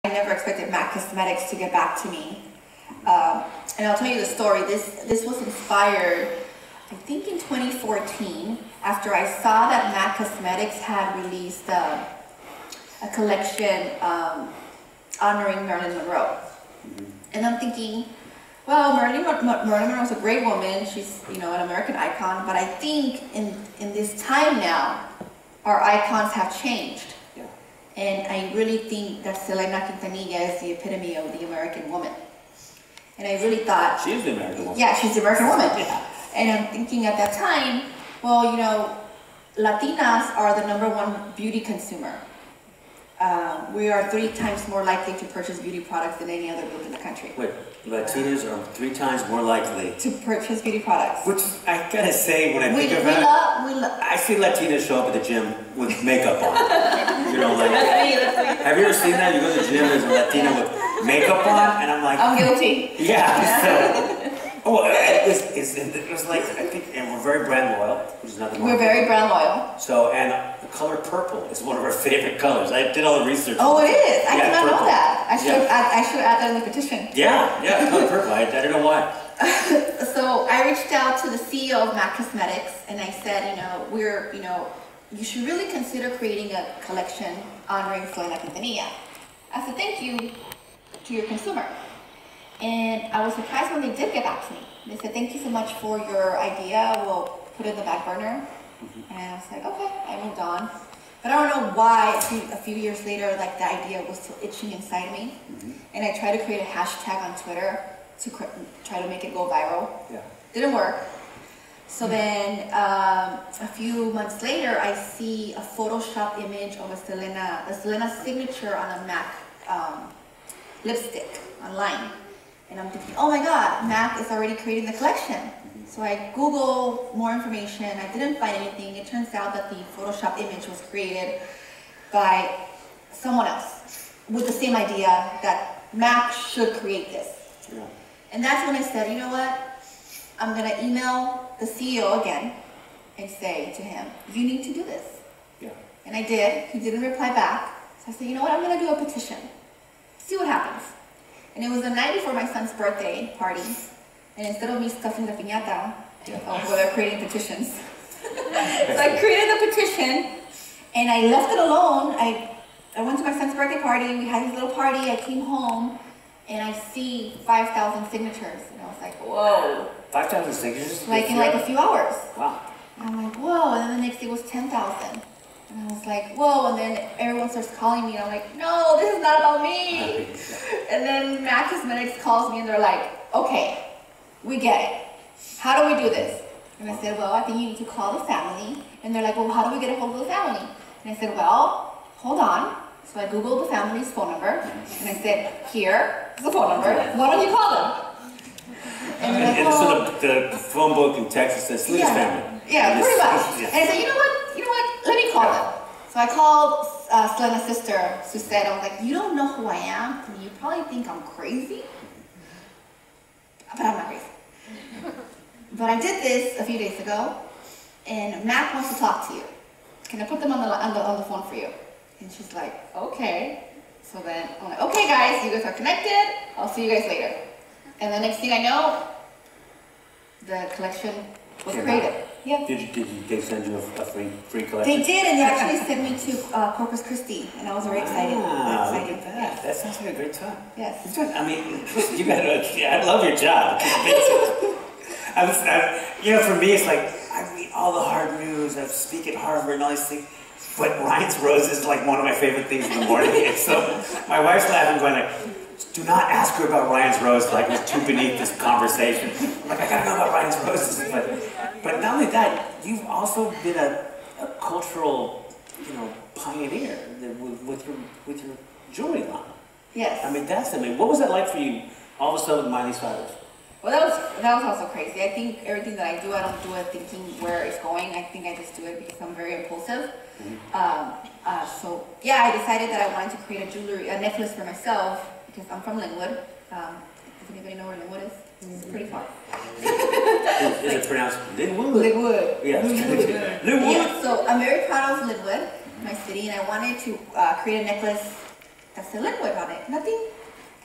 never expected MAC Cosmetics to get back to me. And I'll tell you the story. This was inspired, I think in 2014, after I saw that MAC Cosmetics had released a collection honoring Marilyn Monroe. And I'm thinking, well, Marilyn Monroe is a great woman. She's, you know, an American icon. But I think in this time now, our icons have changed. Yeah. And I really think that Selena Quintanilla is the epitome of the American woman. And I really thought... She is the American woman. Yeah, she's the American woman. Yeah. And I'm thinking at that time, well, you know, Latinas are the #1 beauty consumer. We are 3 times more likely to purchase beauty products than any other group in the country. Wait, Latinas are 3 times more likely to purchase beauty products. Which I gotta say, when I think of it, I see Latinas show up at the gym with makeup on. You know, like, have you ever seen that? You go to the gym, there's a Latina with makeup on, and I'm like, I'm guilty. Yeah. So, it was like, I think, and we're very brand loyal, which is nothing wrong. We're very brand loyal. So, and the color purple is one of our favorite colors. I did all the research. Oh, it is. I did not know that. I should add that in the petition. Yeah, color purple. I don't know why. So I reached out to the CEO of MAC Cosmetics, and I said, you should really consider creating a collection honoring Selena Quintanilla as a thank you to your consumer. And I was surprised when they did get back to me. They said, thank you so much for your idea. We'll put it in the back burner. And I was like, okay, I moved on. But I don't know why a few years later, like, the idea was still itching inside me. And I tried to create a hashtag on Twitter to try to make it go viral. Yeah. Didn't work. So then a few months later, I see a Photoshop image of a Selena signature on a MAC lipstick online. And I'm thinking, oh my God, MAC is already creating the collection. So I Googled more information. I didn't find anything. It turns out that the Photoshop image was created by someone else with the same idea that MAC should create this. Yeah. And that's when I said, you know what? I'm going to email the CEO again and say to him, you need to do this. Yeah. And I did. He didn't reply back. So I said, you know what? I'm going to do a petition. See what happens. And it was the night before my son's birthday party. And instead of me stuffing the piñata, they're creating petitions. So I created a petition and I left it alone. I went to my son's birthday party. We had his little party. I came home and I see 5,000 signatures. And I was like, whoa. 5,000 signatures? Like in like a few hours. Wow. And I'm like, whoa. And then the next day was 10,000. And I was like, whoa, and then everyone starts calling me, and I'm like, no, this is not about me. And then MAC Cosmetics calls me, and they're like, okay, we get it. How do we do this? And I said, well, I think you need to call the family. And they're like, well, how do we get a hold of the family? And I said, well, hold on. So I Googled the family's phone number, and I said, here is the phone number. Why don't you call them? And like, so the phone book in Texas says Selena's family. Yeah, pretty much. And I said, you know what? Let me call them. So I called Selena's sister, Suzette. I was like, you don't know who I am? You probably think I'm crazy. But I'm not crazy. But I did this a few days ago, and MAC wants to talk to you. Can I put them on the phone for you? And she's like, okay. So then I'm like, okay guys, you guys are connected. I'll see you guys later. And the next thing I know, the collection was created. Yeah. Did they send you a free collection? They did, and they actually sent me to Corpus Christi, and I was very excited. Yeah. That sounds like a great time. Yes. I mean, you got I love your job. For me, it's like I read all the hard news. I speak at Harvard and all these things. But Ryan's Rose is like one of my favorite things in the morning. And so my wife's laughing, going like, do not ask her about Ryan's Rose, like it's too beneath this conversation. I'm like, I gotta know about Ryan's Roses. But not only that, you've also been a cultural, pioneer with your jewelry line. Yes. I mean, what was that like for you, all of a sudden with Miley Cyrus? Well, that was also crazy. I think everything that I do, I don't do it thinking where it's going. I think I just do it because I'm very impulsive. So yeah, I decided that I wanted to create a necklace for myself because I'm from Linwood. Does anybody know where Linwood is? It's pretty far. Is it pronounced Linwood? Linwood. Yeah. Linwood. Yeah, so I'm very proud of Linwood, my city, and I wanted to create a necklace that said Linwood on it. Nothing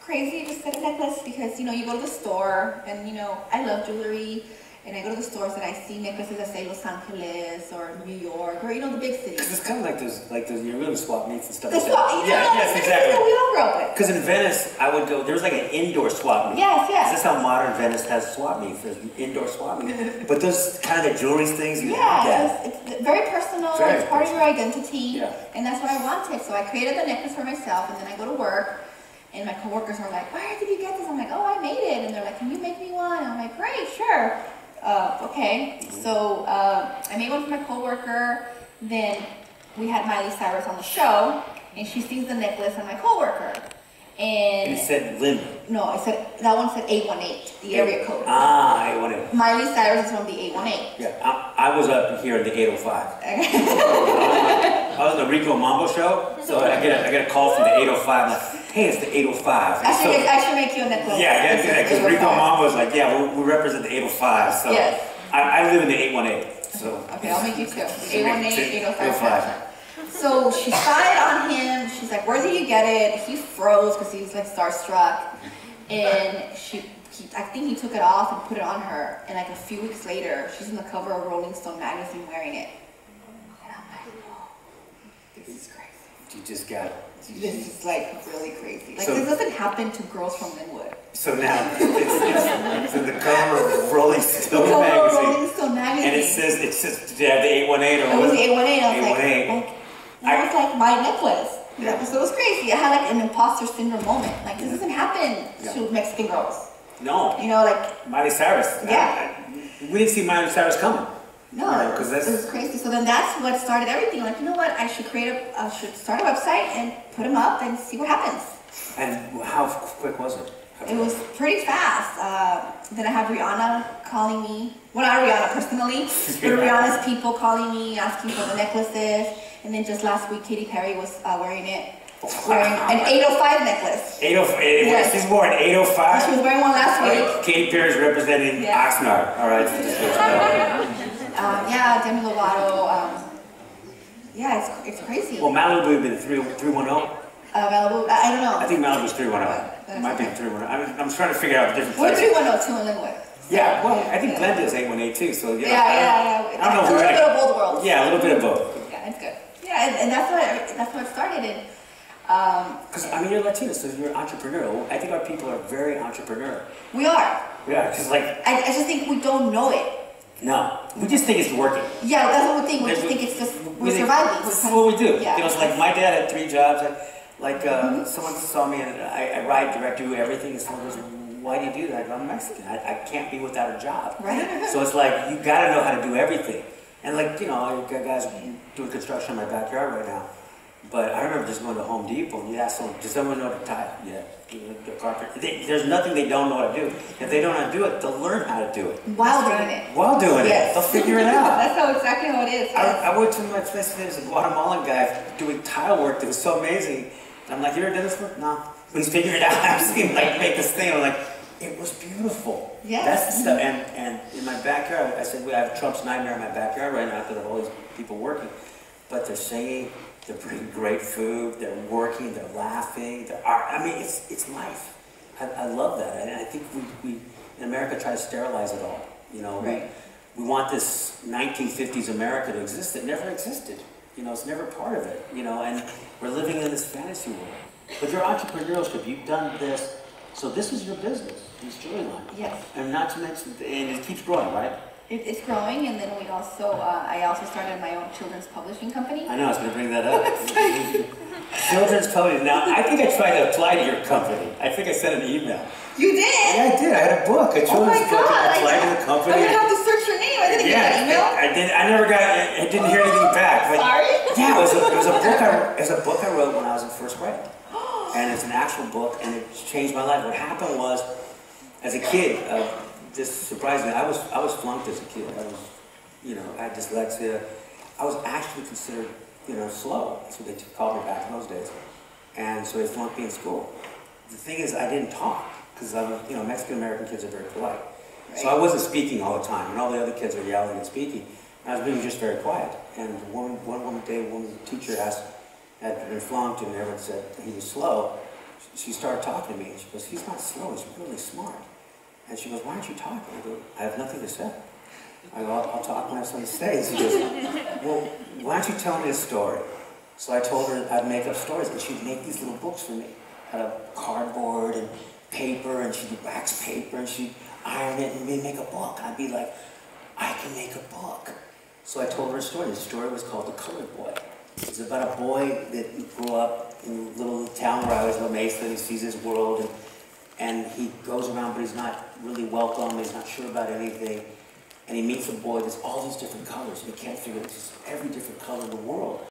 crazy, just said a necklace because, you know, you go to the store and, you know, I love jewelry. And I go to the stores and I see necklaces that say Los Angeles or New York or, you know, the big cities. It's kind of like those, you really swap meets and stuff The like swap, that. you know, Yes, exactly. we all grew up with. Because in Venice, I would go, there was like an indoor swap meet. Yes, yes. This is how modern Venice has swap meets, there's indoor swap meet. But those kind of jewelry things, you have that. It's very personal, Very it's part of your identity. Yeah. And that's what I wanted. So I created the necklace for myself and then I go to work and my coworkers are like, where did you get this? I'm like, oh, I made it. And they're like, can you make me one? And I'm like, great, sure. Okay, so I made one for my coworker. Then we had Miley Cyrus on the show, and she sees the necklace on my coworker. And it said Lynn. No, it said that one said 818, the area code. Ah, 818. Miley Cyrus is from the 818. Yeah, I was up here in the 805. I was on the Rico Mambo show, so I get a call from the 805. Like, hey, it's the 805. I should make you a necklace. Yeah, because Rico Mambo is like, yeah, we represent the 805. So yes. I live in the 818. So okay, I'll make you two. 818, 805. So she saw it on him. She's like, where did you get it? He froze because he was like starstruck. And I think he took it off and put it on her. And like a few weeks later, she's on the cover of Rolling Stone magazine wearing it. And I'm like, whoa, this is crazy. You just got it. This is like really crazy. Like so, this doesn't happen to girls from Linwood. So now it's in the cover of Rolling Stone magazine. Rolling Stone magazine. And it says did you have the 818 or it was the 818. I was 818. that was like my necklace. Yeah. So it was crazy. I had like an imposter syndrome moment. Like this doesn't happen to Mexican girls. No. You know, like Miley Cyrus. Yeah. We didn't see Miley Cyrus coming. No, it was crazy. So then that's what started everything. Like, you know what? I should should start a website and put them up and see what happens. And how quick was it? It was pretty fast. Then I have Rihanna calling me. Well, not Rihanna personally, but Rihanna's people calling me, asking for the necklaces. And then just last week, Katy Perry was wearing it. Wearing an 805 necklace. 805. Yes. She's born 805. She was wearing one last week. Katy Perry's representing Oxnard. All right. Yeah, Demi Lovato. Yeah, it's crazy. Well, Malibu would be the 310. Malibu, I don't know. I think Malibu's 310. It might be 310. I'm trying to figure out the different We're places. 310 too in Linwood. Yeah, well, I think Glenda's 818 too. So yeah. Yeah. I don't know. A little bit of both worlds. Yeah, a little bit of both. Yeah, it's good. Yeah, and that's what it started in. Because I mean, you're Latino, so you're entrepreneurial. I think our people are very entrepreneurial. We are. Yeah, because like I just think we don't know it. no, we just think it's working. Yeah, that's what we think. We just think it's just we're surviving. This is what we do. Yeah. You know, it's like my dad had 3 jobs. Someone saw me and I ride, direct, do everything. And someone goes, "Why do you do that?" I go, "I'm Mexican. I can't be without a job." Right. So it's like you got to know how to do everything. And like I've got guys doing construction in my backyard right now. But I remember just going to Home Depot and you ask someone, does someone know how to tile? Yeah. The carpet. There's nothing they don't know how to do. If they don't know how to do it, they'll learn how to do it. While doing it. While doing it. They'll figure it out. That's exactly how it is. Yes. I went to my place, there's a Guatemalan guy doing tile work that was so amazing. I'm like, you ever done this work? No. But he's figuring it out. I've seen him make this thing. I'm like, it was beautiful. Yes. That's the stuff. And in my backyard, I said, I have Trump's nightmare in my backyard right now because of all these people working. But they're singing. They're bringing great food, they're working, they're laughing, they're art. I mean, it's life. I love that. And I think we in America try to sterilize it all. Right. We want this 1950s America to exist that never existed. It's never part of it. And we're living in this fantasy world. But your entrepreneurship, you've done this. So this is your business, this jewelry line. Yes. And not to mention, and it keeps growing, right? It's growing, and then we also, I also started my own children's publishing company. I know, I was going to bring that up. Children's publishing. Now, I think I tried to apply to your company. I think I sent an email. You did? Yeah, I did. I had a book, a children's book, and I applied to the company. I'm going to have to search your name. I didn't get an email. I did. I never got. I didn't hear anything back. But sorry? Yeah, it was a book I wrote when I was in first grade. And it's an actual book, and it changed my life. What happened was, as a kid, just surprisingly, I was flunked as a kid. I had dyslexia. I was actually considered, slow. That's what they called me back in those days. And so they flunked me in school. The thing is, I didn't talk because Mexican-American kids are very polite. Right. So I wasn't speaking all the time, and all the other kids are yelling and speaking. I was being just very quiet. And one teacher asked, had been flunked and everyone said he was slow, she started talking to me and she goes, he's not slow, he's really smart. And she goes, why aren't you talking? I go, I have nothing to say. I go, I'll talk when I have something to say. She goes, well, why don't you tell me a story? So I told her I'd make up stories, and she'd make these little books for me out of cardboard and paper, and she'd wax paper, and she'd iron it, and we'd make a book. I'd be like, I can make a book. So I told her a story. The story was called The Colored Boy. It's about a boy that grew up in a little town where I was, La Mesa, and he sees his world, and he goes around, but he's not really welcome, he's not sure about anything. And he meets a boy, there's all these different colors, and he can't figure out every different color in the world.